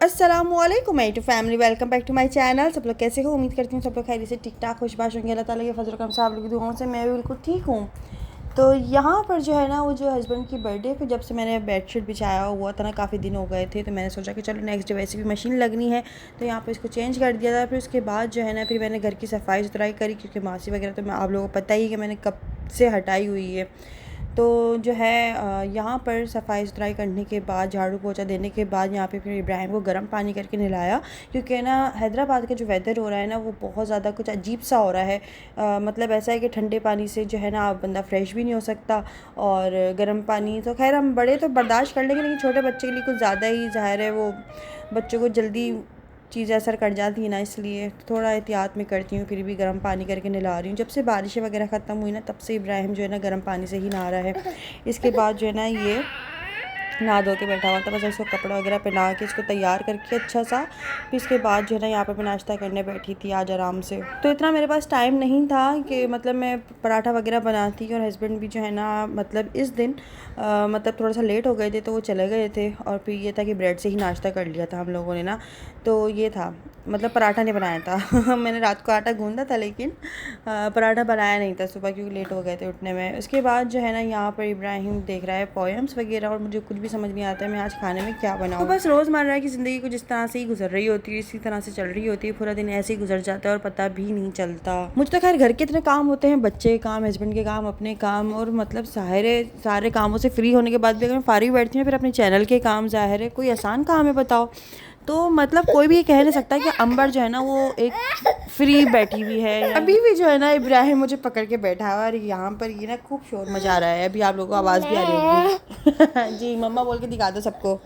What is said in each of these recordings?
अस्सलामुअलैकुम my to family, welcome back to my channel. सब लोग कैसे हो? उम्मीद करती हूँ सब लोग खैरियत से ठीक ठाक खुशबाश होंगे। अल्लाह ताला के फजल करम से आप लोगों की दुआओं से मैं भी बिल्कुल ठीक हूँ। तो यहाँ पर जो है ना, वो जो हस्बैंड की बर्थडे पे जब से मैंने बेडशीट बिछाया हुआ था ना, काफ़ी दिन हो गए थे, तो मैंने सोचा कि चलो नेक्स्ट डे वैसे भी मशीन लगनी है तो यहाँ पर इसको चेंज कर दिया था। फिर उसके बाद जो है ना, फिर मैंने घर की सफाई सुथराई करी, क्योंकि मासी वगैरह तो मैं आप लोगों को पता ही कि मैंने कब से हटाई हुई है। तो जो है यहाँ पर सफाई सुथराई करने के बाद, झाड़ू पोछा देने के बाद, यहाँ पे फिर इब्राहिम को गर्म पानी करके नहलाया, क्योंकि ना हैदराबाद का जो वेदर हो रहा है ना, वो बहुत ज़्यादा कुछ अजीब सा हो रहा है। मतलब ऐसा है कि ठंडे पानी से जो है ना, बंदा फ्रेश भी नहीं हो सकता, और गर्म पानी तो खैर हम बड़े तो बर्दाश्त कर लेंगे, लेकिन छोटे बच्चे के लिए कुछ ज़्यादा ही ज़ाहिर है, वो बच्चों को जल्दी चीज़ें असर कर जाती है ना, इसलिए थोड़ा एहतियात में करती हूँ। फिर भी गर्म पानी करके नहला रही हूँ। जब से बारिशें वगैरह ख़त्म हुई ना, तब से इब्राहिम जो है ना, गर्म पानी से ही नहा रहा है। इसके बाद जो है ना, ये नहा धो के बैठा हुआ था, बस इसको कपड़ा वगैरह पहना के इसको तैयार करके अच्छा सा। फिर इसके बाद जो है ना, यहाँ पर मैं नाश्ता करने बैठी थी आज आराम से। तो इतना मेरे पास टाइम नहीं था कि मतलब मैं पराठा वगैरह बनाती, और हस्बैंड भी जो है ना, मतलब इस दिन मतलब थोड़ा सा लेट हो गए थे तो वो चले गए थे। और फिर ये था कि ब्रेड से ही नाश्ता कर लिया था हम लोगों ने ना। तो ये था, मतलब पराठा नहीं बनाया था मैंने रात को आटा गूंदा था, लेकिन पराठा बनाया नहीं था सुबह, क्योंकि लेट हो गए थे उठने में। उसके बाद जो है ना, यहाँ पर इब्राहिम देख रहा है पोएम्स वगैरह, और मुझे कुछ भी समझ नहीं आता है मैं आज खाने में क्या बनाऊँ। तो बस रोज़मर्रा की ज़िंदगी कुछ इस तरह से ही गुजर रही होती है, इसी तरह से चल रही होती है, पूरा दिन ऐसे ही गुजर जाता है और पता भी नहीं चलता। मुझे तो खैर घर के इतने काम होते हैं, बच्चे के काम, हस्बैंड के काम, अपने काम, और मतलब सारे कामों से फ्री होने के बाद भी अगर मैं फारिग बैठती हूँ, फिर अपने चैनल के काम, ज़ाहिर है कोई आसान काम है बताओ। तो मतलब कोई भी ये कह नहीं सकता कि अंबर जो है ना, वो एक फ्री बैठी हुई है। अभी भी जो है ना, इब्राहिम मुझे पकड़ के बैठा हुआ है, और यहाँ पर ये ना खूब शोर मचा रहा है। अभी आप लोगों को आवाज़ भी आ रही होगी जी, मम्मा बोल के दिखा दो सबको।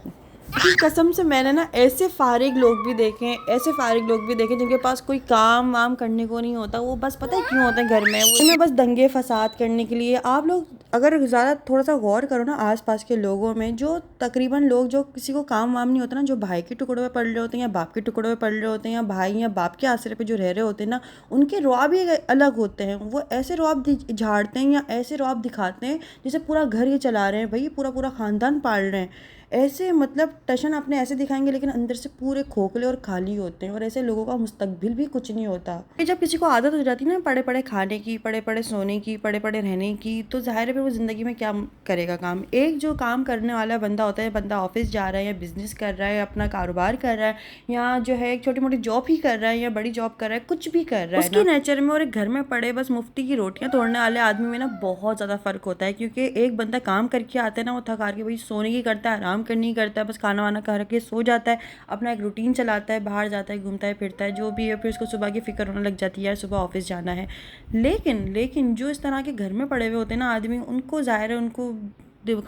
की कसम से मैंने ना ऐसे फारिग लोग भी देखे हैं, ऐसे फारिग लोग भी देखे जिनके पास कोई काम वाम करने को नहीं होता। वो बस पता है क्यों होते हैं घर में, वो में बस दंगे फसाद करने के लिए। आप लोग अगर ज़्यादा थोड़ा सा गौर करो ना, आसपास के लोगों में जो तकरीबन लोग जो किसी को काम वाम नहीं होता ना, जो भाई के टुकड़ों में पड़ रहे होते हैं, या बाप के टुकड़ों में पड़ रहे होते हैं, या भाई या बाप के आसरे पे जो रह रहे होते हैं ना, उनके रौब ही अलग होते हैं। वो ऐसे रौब झाड़ते हैं या ऐसे रौब दिखाते हैं जैसे पूरा घर ये चला रहे हैं भाई, पूरा पूरा ख़ानदान पाल रहे हैं। ऐसे मतलब टशन अपने ऐसे दिखाएंगे, लेकिन अंदर से पूरे खोखले और खाली होते हैं, और ऐसे लोगों का मुस्तकबिल भी कुछ नहीं होता। जब किसी को आदत हो जाती है ना पड़े पड़े खाने की, पड़े पड़े सोने की, पड़े पड़े रहने की, तो ज़ाहिर है फिर वो ज़िंदगी में क्या करेगा काम। एक जो काम करने वाला बंदा होता है, बंदा ऑफिस जा रहा है या बिज़नेस कर रहा है, अपना कारोबार कर रहा है, या जो है एक छोटी मोटी जॉब ही कर रहा है या बड़ी जॉब कर रहा है, कुछ भी कर रहा है, उसके नेचर में और एक घर में पड़े बस मुफ्ती की रोटियाँ तोड़ने वाले आदमी में ना बहुत ज़्यादा फ़र्क होता है। क्योंकि एक बंदा काम करके आता है ना, वो थका के भाई सोने की करता है, आराम करने की करता है, बस खाना वाना खा के सो जाता है, अपना एक रूटीन चलाता है, बाहर जाता है, घूमता है, फिरता है, जो भी है। फिर उसको सुबह की फ़िक्र होने लग जाती है, यार सुबह ऑफिस जाना है। लेकिन जो इस तरह के घर में पड़े हुए होते हैं ना आदमी, उनको ज़ाहिर है उनको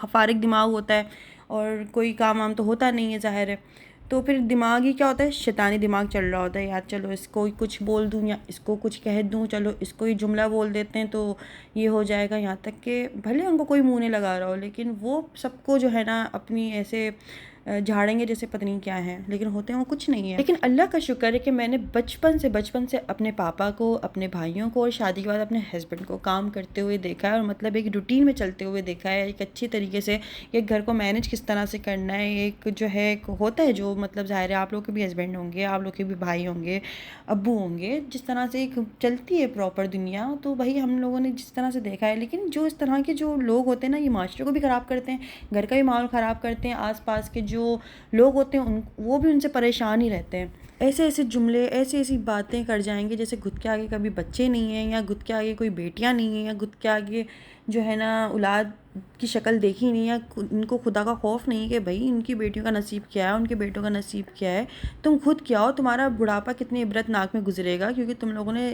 फारिग दिमाग होता है, और कोई काम वाम तो होता नहीं है ज़ाहिर है। तो फिर दिमाग ही क्या होता है, शैतानी दिमाग चल रहा होता है, यार चलो इसको ही कुछ बोल दूँ या इसको कुछ कह दूँ, चलो इसको ही जुमला बोल देते हैं तो ये हो जाएगा। यहाँ तक कि भले उनको कोई मुँह नहीं लगा रहा हो, लेकिन वो सबको जो है ना अपनी ऐसे झाड़ेंगे जैसे पता नहीं क्या है, लेकिन होते हैं वो कुछ नहीं है। लेकिन अल्लाह का शुक्र है कि मैंने बचपन से अपने पापा को, अपने भाइयों को, और शादी के बाद अपने हस्बैंड को काम करते हुए देखा है, और मतलब एक रूटीन में चलते हुए देखा है, एक अच्छी तरीके से एक घर को मैनेज किस तरह से करना है। एक जो है एक होता है जो मतलब ज़ाहिर है आप लोग के भी हस्बैंड होंगे, आप लोग के भी भाई होंगे, अब्बू होंगे, जिस तरह से एक चलती है प्रॉपर दुनिया, तो वही हम लोगों ने जिस तरह से देखा है। लेकिन जो इस तरह के जो लोग होते हैं ना, ये माशरे को भी ख़राब करते हैं, घर का भी माहौल ख़राब करते हैं, आसपास के जो लोग होते हैं वो भी उनसे परेशान ही रहते हैं। ऐसे ऐसे जुमले, ऐसी ऐसी बातें कर जाएंगे जैसे खुद के आगे कभी बच्चे नहीं हैं, या खुद के आगे कोई बेटियां नहीं हैं, या खुद के आगे जो है ना औलाद की शक्ल देखी नहीं है, इनको खुदा का खौफ नहीं है कि भाई इनकी बेटियों का नसीब क्या है, उनके बेटों का नसीब क्या है। तुम खुद क्या हो, तुम्हारा बुढ़ापा कितनी इबरतनाक में गुजरेगा, क्योंकि तुम लोगों ने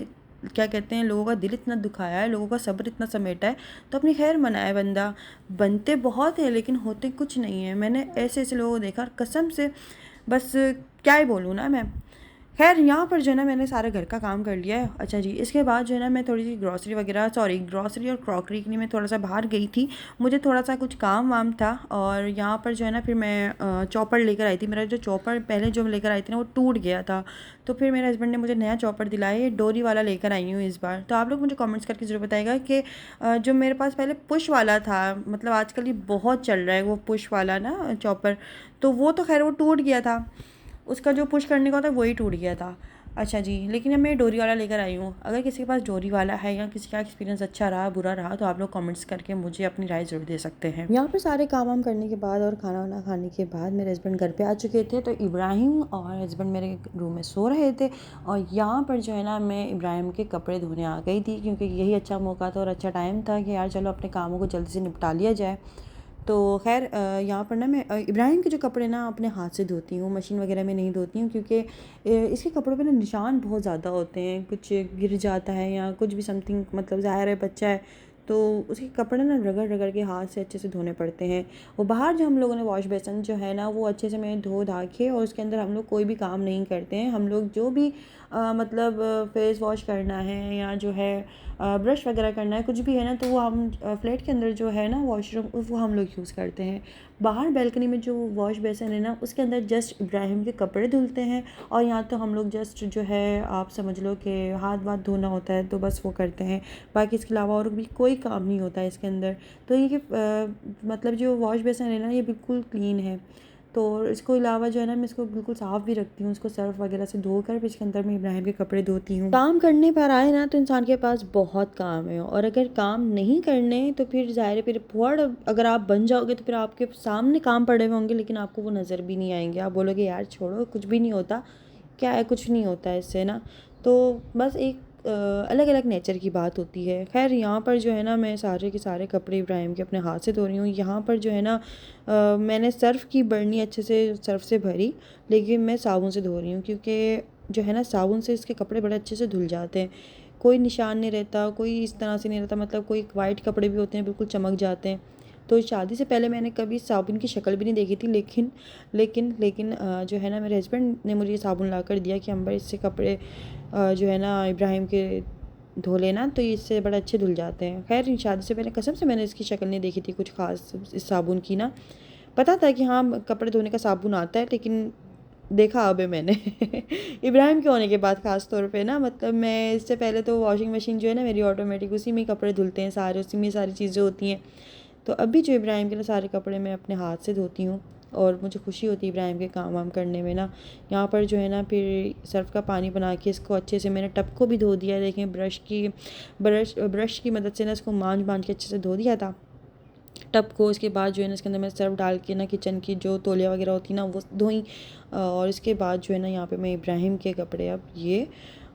क्या कहते हैं, लोगों का दिल इतना दुखाया है, लोगों का सब्र इतना समेटा है, तो अपनी खैर मनाए बंदा। बनते बहुत हैं लेकिन होते कुछ नहीं है। मैंने ऐसे ऐसे लोगों को देखा, कसम से बस क्या ही बोलूँ ना मैं। खैर यहाँ पर जो है ना, मैंने सारे घर का काम कर लिया है। अच्छा जी, इसके बाद जो है ना, मैं थोड़ी सी ग्रॉसरी और क्रॉकरी के लिए मैं थोड़ा सा बाहर गई थी, मुझे थोड़ा सा कुछ काम वाम था। और यहाँ पर जो है ना, फिर मैं चॉपर लेकर आई थी। मेरा जो चॉपर पहले जो लेकर आई थी ना, वो टूट गया था, तो फिर मेरे हस्बैंड ने मुझे नया चॉपर दिलाया, ये डोरी वाला लेकर आई हूँ इस बार। तो आप लोग मुझे कमेंट्स करके ज़रूर बताइएगा कि जो मेरे पास पहले पुश वाला था, मतलब आजकल ये बहुत चल रहा है वो पुश वाला ना चॉपर, तो वो तो खैर वो टूट गया था। उसका जो पुश करने का होता है वही टूट गया था। अच्छा जी, लेकिन अब मैं डोरी वाला लेकर आई हूँ। अगर किसी के पास डोरी वाला है या किसी का एक्सपीरियंस अच्छा रहा बुरा रहा तो आप लोग कमेंट्स करके मुझे अपनी राय ज़रूर दे सकते हैं। यहाँ पर सारे काम वाम करने के बाद और खाना वाना खाने के बाद मेरे हस्बैंड घर पे आ चुके थे, तो इब्राहिम और हस्बैंड मेरे रूम में सो रहे थे और यहाँ पर जो है ना मैं इब्राहिम के कपड़े धोने आ गई थी, क्योंकि यही अच्छा मौका था और अच्छा टाइम था कि यार चलो अपने कामों को जल्दी से निपटा लिया जाए। तो खैर यहाँ पर ना मैं इब्राहिम के जो कपड़े ना अपने हाथ से धोती हूँ, मशीन वगैरह में नहीं धोती हूँ, क्योंकि इसके कपड़ों पे ना निशान बहुत ज़्यादा होते हैं, कुछ गिर जाता है या कुछ भी समथिंग, मतलब ज़ाहिर है बच्चा है तो उसके कपड़े ना रगड़ रगड़ के हाथ से अच्छे से धोने पड़ते हैं। वो बाहर जो हम लोगों ने वॉश बेसन जो है ना वो अच्छे से मैं धो धा के, और उसके अंदर हम लोग कोई भी काम नहीं करते हैं। हम लोग जो भी मतलब फेस वॉश करना है या जो है ब्रश वगैरह करना है, कुछ भी है ना, तो वो हम फ्लैट के अंदर जो है ना वॉशरूम वो हम लोग यूज़ करते हैं। बाहर बैल्कनी में जो वॉश बेसन है ना उसके अंदर जस्ट इब्राहिम के कपड़े धुलते हैं, और यहाँ तो हम लोग जस्ट जो है आप समझ लो कि हाथ वाथ धोना होता है तो बस वो करते हैं। बाकी इसके अलावा और भी कोई काम नहीं होता है इसके अंदर। तो ये मतलब जो वॉश बेसन है ना ये बिल्कुल क्लीन है। तो इसको अलावा जो है ना मैं इसको बिल्कुल साफ़ भी रखती हूँ, उसको सर्फ वगैरह से धोकर फिर इसके अंदर मैं इब्राहिम के कपड़े धोती हूँ। काम करने पर आए ना तो इंसान के पास बहुत काम है, और अगर काम नहीं करने तो फिर ज़ाहिर है फिर बहुत, अगर आप बन जाओगे तो फिर आपके सामने काम पड़े हुए होंगे लेकिन आपको वो नज़र भी नहीं आएंगे। आप बोलोगे यार छोड़ो कुछ भी नहीं होता, क्या है कुछ नहीं होता है इससे ना। तो बस एक अलग अलग नेचर की बात होती है। खैर यहाँ पर जो है ना मैं सारे के सारे कपड़े इब्राहिम के अपने हाथ से धो रही हूँ। यहाँ पर जो है ना मैंने सर्फ़ की बरनी अच्छे से सर्फ़ से भरी, लेकिन मैं साबुन से धो रही हूँ, क्योंकि जो है ना साबुन से इसके कपड़े बड़े अच्छे से धुल जाते हैं। कोई निशान नहीं रहता, कोई इस तरह से नहीं रहता, मतलब कोई वाइट कपड़े भी होते हैं बिल्कुल चमक जाते हैं। तो शादी से पहले मैंने कभी साबुन की शक्ल भी नहीं देखी थी, लेकिन जो है ना मेरे हस्बैंड ने मुझे साबुन ला कर दिया कि अंबर इससे कपड़े जो है ना इब्राहिम के धो लेना, तो इससे बड़े अच्छे धुल जाते हैं। खैर शादी से पहले कसम से मैंने इसकी शक्ल नहीं देखी थी कुछ ख़ास इस साबुन की ना। पता था कि हाँ कपड़े धोने का साबुन आता है, लेकिन देखा अब है मैंने इब्राहिम के होने के बाद ख़ास तौर पे ना, मतलब मैं इससे पहले तो वॉशिंग मशीन जो है ना मेरी ऑटोमेटिक उसी में कपड़े धुलते हैं सारे, उसी में सारी चीज़ें होती हैं। तो अभी जो इब्राहिम के ना सारे कपड़े मैं अपने हाथ से धोती हूँ, और मुझे खुशी होती है इब्राहिम के काम वाम करने में ना। यहाँ पर जो है ना फिर सर्फ़ का पानी बना के इसको अच्छे से मैंने टब को भी धो दिया है। देखें ब्रश की मदद से ना इसको मांझ के अच्छे से धो दिया था टब को। इसके बाद जो है ना इसके अंदर मैं सर्फ डाल के ना किचन की जो तौलिया वगैरह होती ना वो धोई, और इसके बाद जो है ना यहाँ पे मैं इब्राहिम के कपड़े अब ये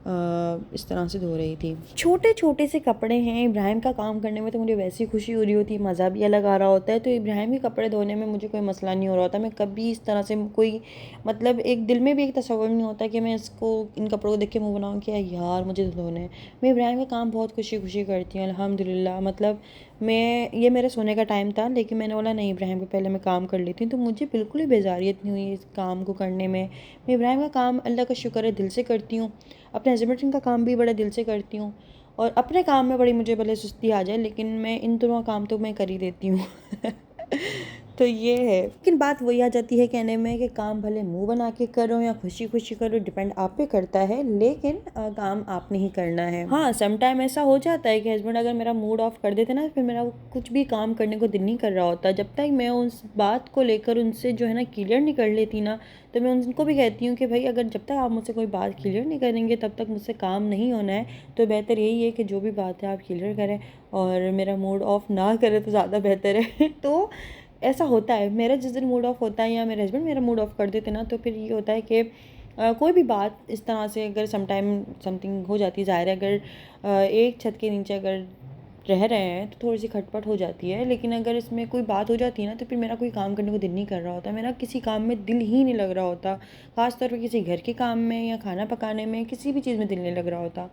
इस तरह से धो रही थी। छोटे छोटे से कपड़े हैं, इब्राहिम का काम करने में तो मुझे वैसी खुशी हो रही होती है, मज़ा भी अलग आ रहा होता है। तो इब्राहिम के कपड़े धोने में मुझे कोई मसला नहीं हो रहा होता। मैं कभी इस तरह से कोई मतलब एक दिल में भी एक तसव्वुर नहीं होता कि मैं इसको इन कपड़ों को देख के मुँह बनाऊँ कि यार मुझे धोने हैं। मैं इब्राहिम का काम बहुत खुशी खुशी करती हूँ अल्हम्दुलिल्लाह। मतलब ये मेरे सोने का टाइम था, लेकिन मैंने बोला नहीं इब्राहिम को पहले मैं काम कर लेती हूँ, तो मुझे बिल्कुल ही बेजारियत नहीं हुई इस काम को करने में। मैं इब्राहिम का काम अल्लाह का शुक्र है दिल से करती हूँ, अपने हस्बैंड का काम भी बड़ा दिल से करती हूँ, और अपने काम में बड़ी मुझे भले सुस्ती आ जाए लेकिन मैं इन दोनों काम तो मैं कर ही देती हूँ तो ये है। लेकिन बात वही आ जाती है कहने में कि काम भले मुंह बना के करो या खुशी खुशी करो, डिपेंड आप पे करता है, लेकिन काम आपने ही करना है। हाँ सम टाइम ऐसा हो जाता है कि हस्बैंड अगर मेरा मूड ऑफ कर देते ना, फिर मेरा कुछ भी काम करने को दिल नहीं कर रहा होता। जब तक मैं उस बात को लेकर उनसे जो है ना क्लियर नहीं कर लेती ना, तो मैं उनको भी कहती हूँ कि भाई अगर जब तक आप मुझसे कोई बात क्लियर नहीं करेंगे तब तक मुझसे काम नहीं होना है। तो बेहतर यही है कि जो भी बात है आप क्लियर करें और मेरा मूड ऑफ ना करे तो ज़्यादा बेहतर है तो ऐसा होता है मेरा जिस दिन मूड ऑफ होता है या मेरे हस्बैंड मेरा मूड ऑफ कर देते ना, तो फिर ये होता है कि कोई भी बात इस तरह से अगर समटाइम समथिंग हो जाती है, ज़ाहिर है अगर एक छत के नीचे अगर रह रहे हैं तो थोड़ी सी खटपट हो जाती है, लेकिन अगर इसमें कोई बात हो जाती है ना तो फिर मेरा कोई काम करने को दिल नहीं कर रहा होता, मेरा किसी काम में दिल ही नहीं लग रहा होता, ख़ासतौर पर किसी घर के काम में या खाना पकाने में, किसी भी चीज़ में दिल नहीं लग रहा होता।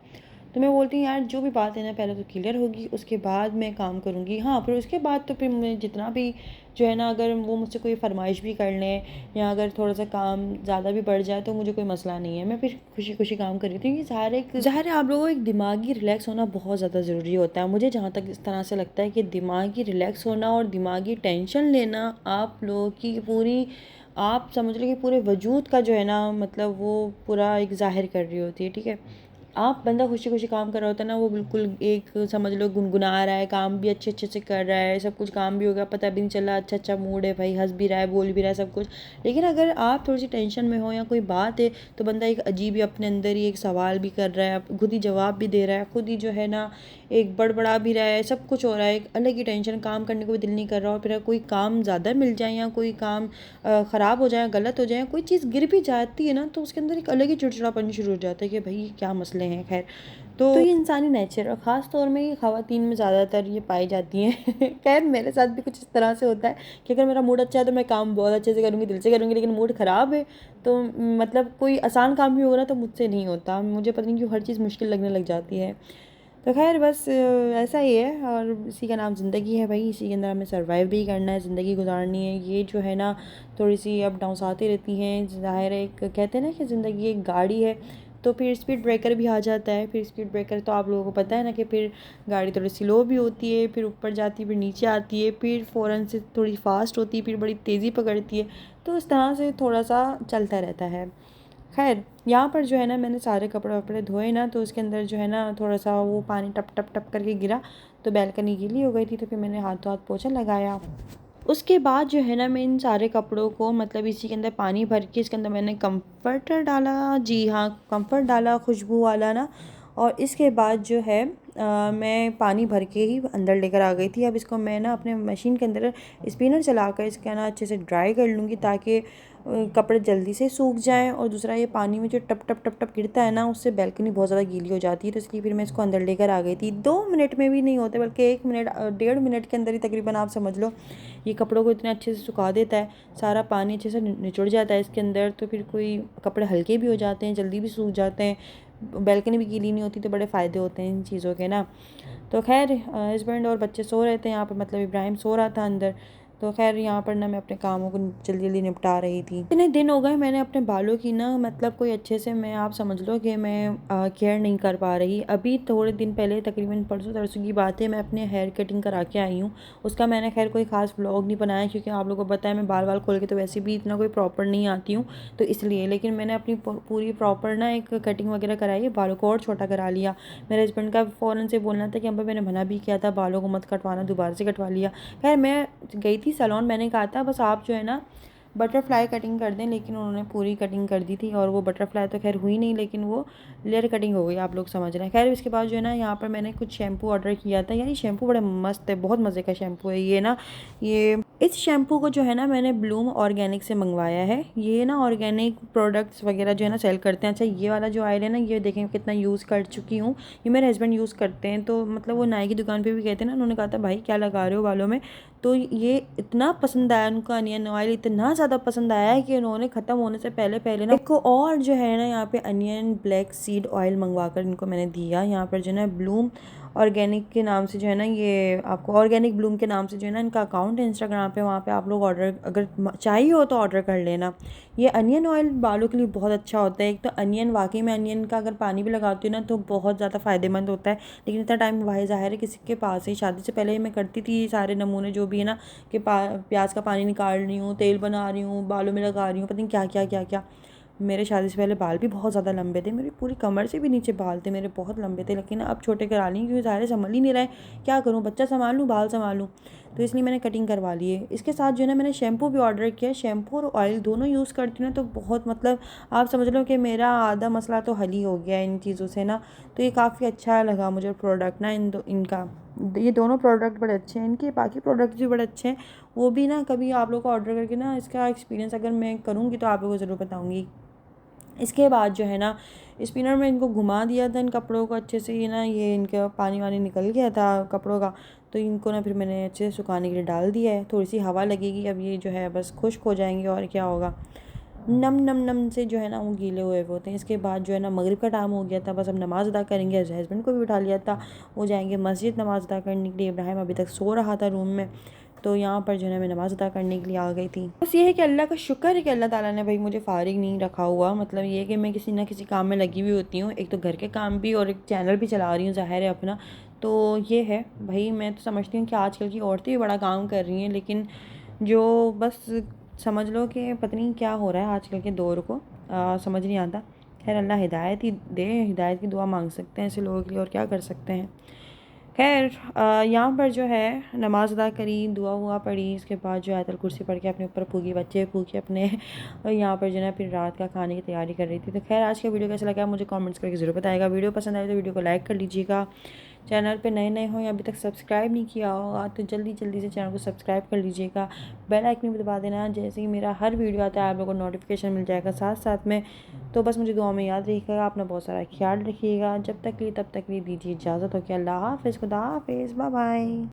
तो मैं बोलती हूँ यार जो भी बात है ना पहले तो क्लियर होगी, उसके बाद मैं काम करूँगी। हाँ फिर उसके बाद तो फिर मैं जितना भी जो है ना अगर वो मुझसे कोई फरमाइश भी कर लें या अगर थोड़ा सा काम ज़्यादा भी बढ़ जाए तो मुझे कोई मसला नहीं है, मैं फिर खुशी खुशी काम कर रही थी। क्योंकि ज़ाहिर है आप लोगों को एक दिमागी रिलैक्स होना बहुत ज़्यादा ज़रूरी होता है। मुझे जहाँ तक इस तरह से लगता है कि दिमागी रिलैक्स होना और दिमागी टेंशन लेना आप लोगों की पूरी, आप समझ लो कि पूरे वजूद का जो है ना मतलब वो पूरा एक ज़ाहिर कर रही होती है, ठीक है। आप बंदा खुशी खुशी काम कर रहा होता है ना, वो बिल्कुल एक समझ लो गुनगुना रहा है, काम भी अच्छे अच्छे से कर रहा है, सब कुछ काम भी हो गया, पता भी नहीं चला, अच्छा अच्छा मूड है भाई, हंस भी रहा है, बोल भी रहा है सब कुछ। लेकिन अगर आप थोड़ी सी टेंशन में हो या कोई बात है तो बंदा एक अजीब ही अपने अंदर ही एक सवाल भी कर रहा है, खुद ही जवाब भी दे रहा है, खुद ही जो है ना एक बड़बड़ा भी रहा है, सब कुछ हो रहा है, एक अलग ही टेंशन, काम करने को भी दिल नहीं कर रहा। और फिर कोई काम ज़्यादा मिल जाए या कोई काम ख़राब हो जाए, गलत हो जाए, कोई चीज़ गिर भी जाती है ना, तो उसके अंदर एक अलग ही चिड़चिड़ापन शुरू हो जाता है कि भाई ये क्या मसले हैं। खैर, तो ये इंसानी नेचर और ख़ास तौर में ये ख़वातीन में ज़्यादातर ये पाई जाती हैं। खैर मेरे साथ भी कुछ इस तरह से होता है कि अगर मेरा मूड अच्छा है तो मैं काम बहुत अच्छे से करूँगी, दिल से करूँगी, लेकिन मूड ख़राब है तो मतलब कोई आसान काम भी होगा ना तो मुझसे नहीं होता, मुझे पता नहीं क्यों हर चीज़ मुश्किल लगने लग जाती है। तो खैर बस ऐसा ही है, और इसी का नाम ज़िंदगी है भाई, इसी के अंदर हमें सर्वाइव भी करना है, ज़िंदगी गुजारनी है। ये जो है ना थोड़ी सी अप डाउन्स आती रहती हैं, ज़ाहिर है, एक कहते हैं ना कि ज़िंदगी एक गाड़ी है, तो फिर स्पीड ब्रेकर भी आ जाता है। फिर स्पीड ब्रेकर तो आप लोगों को पता है ना कि फिर गाड़ी थोड़ी स्लो भी होती है, फिर ऊपर जाती है, फिर नीचे आती है, फिर फ़ौरन से थोड़ी फास्ट होती है, फिर बड़ी तेज़ी पकड़ती है, तो इस तरह से थोड़ा सा चलता रहता है। खैर यहाँ पर जो है ना मैंने सारे कपड़े वपड़े धोए ना, तो उसके अंदर जो है ना थोड़ा सा वो पानी टप टप टप करके गिरा, तो बैल्कनी गीली हो गई थी, तो फिर मैंने हाथों हाथ पोछा लगाया। उसके बाद जो है ना मैं इन सारे कपड़ों को मतलब इसी के अंदर पानी भर के इसके अंदर मैंने कम्फर्टर डाला, जी हाँ कम्फर्ट डाला खुशबू वाला ना, और इसके बाद जो है मैं पानी भर के ही अंदर लेकर आ गई थी। अब इसको मैं ना अपने मशीन के अंदर स्पिनर चलाकर इसका ना अच्छे से ड्राई कर लूँगी, ताकि कपड़े जल्दी से सूख जाएं। और दूसरा ये पानी में जो टप टप टप टप गिरता है ना, उससे बैल्कनी बहुत ज़्यादा गीली हो जाती है, तो इसलिए फिर मैं इसको अंदर लेकर आ गई थी। 2 मिनट में भी नहीं होते, बल्कि 1 मिनट 1.5 मिनट के अंदर ही तकरीबन आप समझ लो ये कपड़ों को इतने अच्छे से सुखा देता है, सारा पानी अच्छे से निचुड़ जाता है इसके अंदर, तो फिर कोई कपड़े हल्के भी हो जाते हैं, जल्दी भी सूख जाते हैं, बैल्कनी भी गीली नहीं होती, तो बड़े फ़ायदे होते हैं इन चीज़ों के ना। तो खैर हस्बैंड और बच्चे सो रहे थे यहाँ पर, मतलब इब्राहिम सो रहा था अंदर, तो खैर यहाँ पर ना मैं अपने कामों को जल्दी जल्दी निपटा रही थी। इतने दिन हो गए मैंने अपने बालों की ना मतलब कोई अच्छे से मैं आप समझ लो कि मैं केयर नहीं कर पा रही। अभी थोड़े दिन पहले तकरीबन परसों तरसों की बात है, मैं अपने हेयर कटिंग करा के आई हूँ। उसका मैंने खैर कोई ख़ास व्लॉग नहीं बनाया, क्योंकि आप लोगों को पता है मैं बाल खोल के तो वैसे भी इतना कोई प्रॉपर नहीं आती हूँ, तो इसलिए। लेकिन मैंने अपनी पूरी प्रॉपर ना एक कटिंग वगैरह कराई है, बालों को और छोटा करा लिया। मेरे हस्बैंड का फ़ौरन से बोलना था कि अम्मा मैंने मना भी किया था बालों को मत कटवाना, दोबारा से कटवा लिया। खैर मैं गई थी सैलून, मैंने कहा था बस आप जो है ना बटरफ्लाई कटिंग कर दें, लेकिन उन्होंने पूरी कटिंग कर दी थी, और वो बटरफ्लाई तो खैर हुई नहीं, लेकिन वो लेयर कटिंग हो गई, आप लोग समझ रहे हैं। खैर इसके बाद जो है ना यहाँ पर मैंने कुछ शैम्पू ऑर्डर किया था, यार ये शैम्पू बड़ा मस्त है, बहुत मज़े का शैम्पू है ये ना। ये इस शैम्पू को जो है ना मैंने ब्लूम ऑर्गेनिक से मंगवाया है। ये ना ऑर्गेनिक प्रोडक्ट्स वगैरह जो है ना सेल करते हैं। अच्छा ये वाला जो ऑयल है ना, ये देखें कितना यूज़ कर चुकी हूँ, ये मेरे हस्बैंड यूज़ करते हैं, तो मतलब वो नाई की दुकान पे भी गए थे ना, उन्होंने कहा था भाई क्या लगा रहे हो बालों में, तो ये इतना पसंद आया उनको, अनियन ऑयल इतना ज़्यादा पसंद आया है कि उन्होंने ख़त्म होने से पहले पहले ना एक और जो है ना यहाँ पे अनियन ब्लैक सीड ऑयल मंगवा कर इनको मैंने दिया। यहाँ पर जो है ना ब्लूम ऑर्गेनिक के नाम से जो है ना, ये आपको ऑर्गेनिक ब्लूम के नाम से जो है ना इनका अकाउंट है इंस्टाग्राम पे, वहाँ पे आप लोग ऑर्डर अगर चाहिए हो तो ऑर्डर कर लेना। ये अनियन ऑयल बालों के लिए बहुत अच्छा होता है। एक तो अनियन, वाकई में अनियन का अगर पानी भी लगाती हूँ ना तो बहुत ज़्यादा फ़ायदेमंद होता है, लेकिन इतना टाइम वाहिर ज़ाहिर है किसी के पास है। शादी से पहले मैं करती थी ये सारे नमूने जो भी है ना, कि प्याज का पानी निकाल रही हूँ, तेल बना रही हूँ, बालों में लगा रही हूँ, पता नहीं क्या क्या क्या क्या। मेरे शादी से पहले बाल भी बहुत ज़्यादा लंबे थे, मेरी पूरी कमर से भी नीचे बाल थे मेरे, बहुत लंबे थे, लेकिन अब छोटे करा ली क्योंकि ज़ाहिर संभल ही नहीं रहा है, क्या करूँ, बच्चा संभाल लूँ बाल संभाल लूँ, तो इसलिए मैंने कटिंग करवा ली है। इसके साथ जो है ना मैंने शैम्पू भी ऑर्डर किया, शैम्पू और ऑयल दोनों यूज़ करती हूँ ना, तो बहुत मतलब आप समझ लो कि मेरा आधा मसला तो हल ही हो गया इन चीज़ों से ना। तो ये काफ़ी अच्छा लगा मुझे प्रोडक्ट ना, इनका ये दोनों प्रोडक्ट बड़े अच्छे हैं, इनके बाकी प्रोडक्ट्स भी बड़े अच्छे हैं, वो भी ना कभी आप लोग को ऑर्डर करके ना इसका एक्सपीरियंस अगर मैं करूँगी तो आप लोगों को ज़रूर बताऊँगी। इसके बाद जो है ना स्पिनर में इनको घुमा दिया था इन कपड़ों को अच्छे से, ये ना ये इनका पानी वानी निकल गया था कपड़ों का, तो इनको ना फिर मैंने अच्छे से सुखाने के लिए डाल दिया है। थोड़ी सी हवा लगेगी, अब ये जो है बस खुश्क हो जाएंगे, और क्या होगा, नम नम नम से जो है ना वो गीले हुए होते हैं। इसके बाद जो है ना मगरिब का टाइम हो गया था, बस अब नमाज़ अदा करेंगे। हस्बैंड को भी उठा लिया था, वो जाएंगे मस्जिद नमाज़ अदा करने के लिए। इब्राहिम अभी तक सो रहा था रूम में, तो यहाँ पर जो है मैं नमाज़ अदा करने के लिए आ गई थी। बस ये है कि अल्लाह का शुक्र है कि अल्लाह ताला ने भाई मुझे फ़ारिग नहीं रखा हुआ, मतलब ये है कि मैं किसी ना किसी काम में लगी हुई होती हूँ, एक तो घर के काम भी और एक चैनल भी चला रही हूँ ज़ाहिर है अपना। तो ये है भाई, मैं तो समझती हूँ कि आजकल की औरतें भी बड़ा काम कर रही हैं, लेकिन जो बस समझ लो कि पता नहीं क्या हो रहा है आजकल के दौर को, समझ नहीं आता। खैर अल्लाह हिदायत ही दे, हिदायत की दुआ मांग सकते हैं ऐसे लोगों के लिए, और क्या कर सकते हैं। खैर यहाँ पर जो है नमाज़ अदा करी, दुआ हुआ पढ़ी, इसके बाद जो आयतल कुर्सी पढ़ के अपने ऊपर फूकी, बच्चे फूके अपने और यहाँ पर जो है फिर रात का खाने की तैयारी कर रही थी। तो खैर आज का वीडियो कैसा लगा मुझे कमेंट्स करके ज़रूर बताएगा। वीडियो पसंद आए तो वीडियो को लाइक कर लीजिएगा। चैनल पे नए हो या अभी तक सब्सक्राइब नहीं किया होगा तो जल्दी जल्दी से चैनल को सब्सक्राइब कर लीजिएगा। बेल आइकन भी दबा देना, जैसे ही मेरा हर वीडियो आता है आप लोगों को नोटिफिकेशन मिल जाएगा साथ साथ में। तो बस मुझे दुआ में याद रखिएगा, अपना बहुत सारा ख्याल रखिएगा। जब तक के लिए तब तक के लिए दीजिए इजाज़त। हो के अल्लाह हाफ़िज़, खुदा हाफ़िज़, बाय बाय।